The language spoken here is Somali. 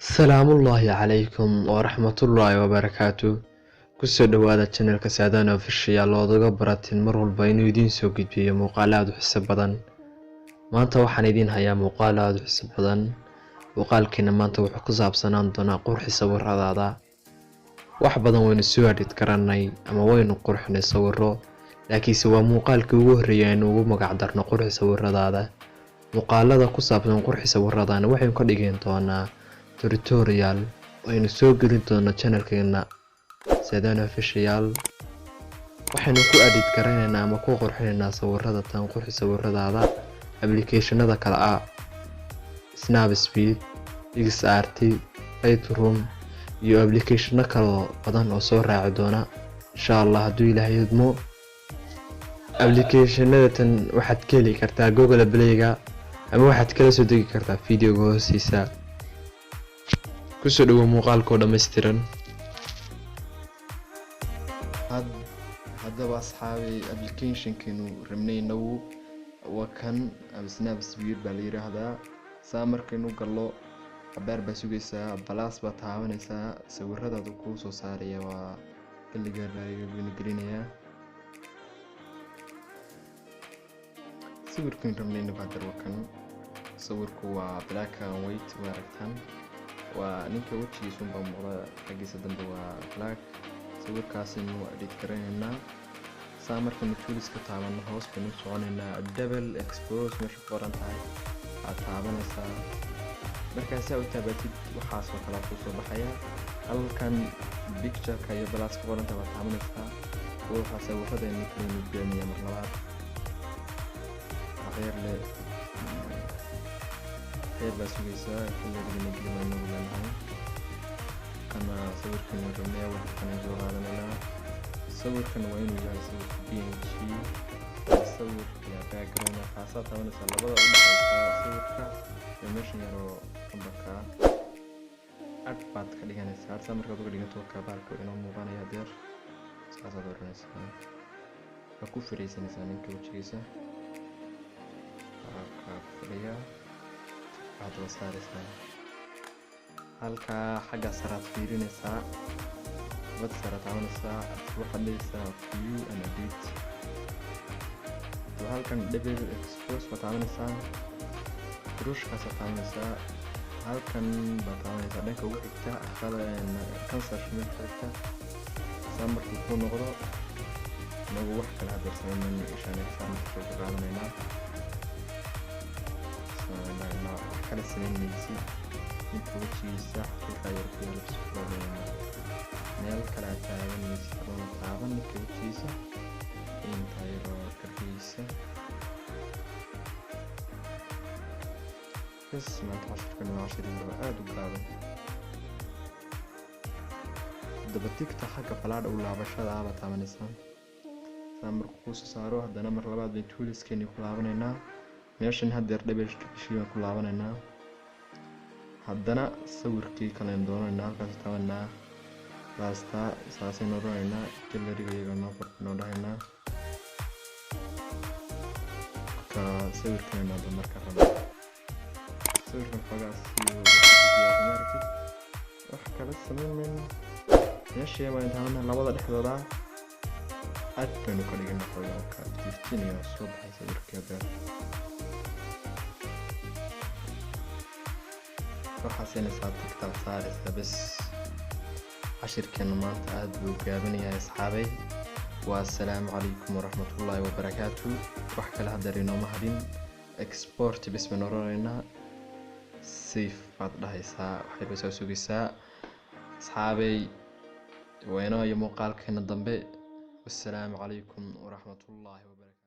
السلام الله عليكم ورحمة الله وبركاته. kusoo dhawaada channelka Saadaan Official oo uga baratin mar walba inuu idin soo gudbiyo muuqaalaad xiiso badan. Maanta waxaan idin hayaa muuqaalaad xiiso badan. Muuqaalkeena maanta wuxuu ku saabsanaan doonaa qurxis sawirradaada. Wax badan waynu soo edit garanay ama waynu qurxinay sawirro, laakiinse waa muuqaalkii ugu horreeyay ee ugu magac darno qurxis sawirradaada. Muuqaalada ku saabsan qurxis sawirradaana waxaynu ka dhigeen doonaa tutorial aynu soo gelin doono channelkeena Saadaan Official. waxaynu ku edit garanaynaa ama ku qurxinaynaa sawirrada tan qurxis sawirradaada applicationada kala ah Snapseed, XRT, Lightroom iyo applicationo kale badan oo soo raaci doona insha Allah hadduu Ilaahay idmo. applicationada tan waxaad ka heli kartaa Google Play-ga ama waxaad kala soo degi kartaa video-ga hoostiisa. kusoo dhawo muuqaalkoo dhammaystiran. haddaba asxaabi application-keenu rabnayna waa kan Snapseed baa la yiraahdaa. saa markaynu gallo abaar baa sugaysaa balaas baa taabanaysaa sawirradaadu kuu soo saaraya waa kaliya laga gelinayaa sawirkan rabnayna baa darwakan. sawirku waa black and white waaragtan waa ninka wajigiisa baa muuqda xagiisa dambe waa black. sawirkaasina waa edit garanaynaa. saa markaynu toolska taabano hoos baynu soconaynaa double expose meesha qoran tahay aad taabanaysaa. markaas aad u taabatid waxaas oo kala ku soo baxaya halkan picture-ka iyo balaas ka qoran tahay aad taabanaysaa. waxa sawirrada inuu kala gudbiyo mar labaad غير بس سويسا كل اللي نقدر نقول عنها كما صور كنا رمية وكنا جوا لنا صور كنا وين وجاي صور BNG صور يا باكرون خاصة وانا سلا بدأ صور كا يمشي يرو كمبكا أربعة كلية نسار سامر كتو كلية توكا باركو إنه مبانا يدير ساسا دورنا سان أكو فريسة نسانين كوتشيسة كافريا بعد وصارسنا هالكا حاجة صارت فيرينسا بس صارت عملسا تروح ليسا فيو أنا بيت وهالكا دبل إكسبوس بتعملسا روش كاسة تعملسا هالكا بتعملسا لك وقتها خلا كانسر شمال حتى سامر تكون غرا نو واحد هذا سامر من إيشان سامر تشوف عالمنا كان السنين نيسي انتو وشيسا حقيقة يركي لبسكولينا ميل كلا تعاون نيسي كرونا تعاون نكي وشيسا انتا يرو كرفيسا بس ما تعشر كانوا 20 رؤاد وقابل دبتيك تحقا فلاد أولا بشاد عابا تعمنيسان سامر قوسو سارو هدنا مر لباد بين توليس كيني كلابنينا meeshan hadeer dhabeeshkiishiiban ku laabanaynaa. haddana sawirkii kale doonaynaa halkaas taabanaa laasta saasaynu odhanaynaa galeriga iyaga noo qornoo dhahaynaa ka sawirkan hadda marka rabno sawirkan fagaas iyo wax kala sameyn meeshii waan taabanaa labada dhexdooda aad baynu ka dhiganaa xoogaalka iftiiniyo soo baxay sawirkeeda. waxaasina saabtigta saaraysa bas cashirkeena maanta aad buu gaabinayaa asxaabay. والسلام عليكم ورحمة الله وبركاته. وحكى لها دارينا مهدين export باسم نورينا سيف بعد لها يساء وحيب يساوي يساء أصحابي وينا يموقع لك هنا الضنبي. والسلام عليكم ورحمة الله وبركاته.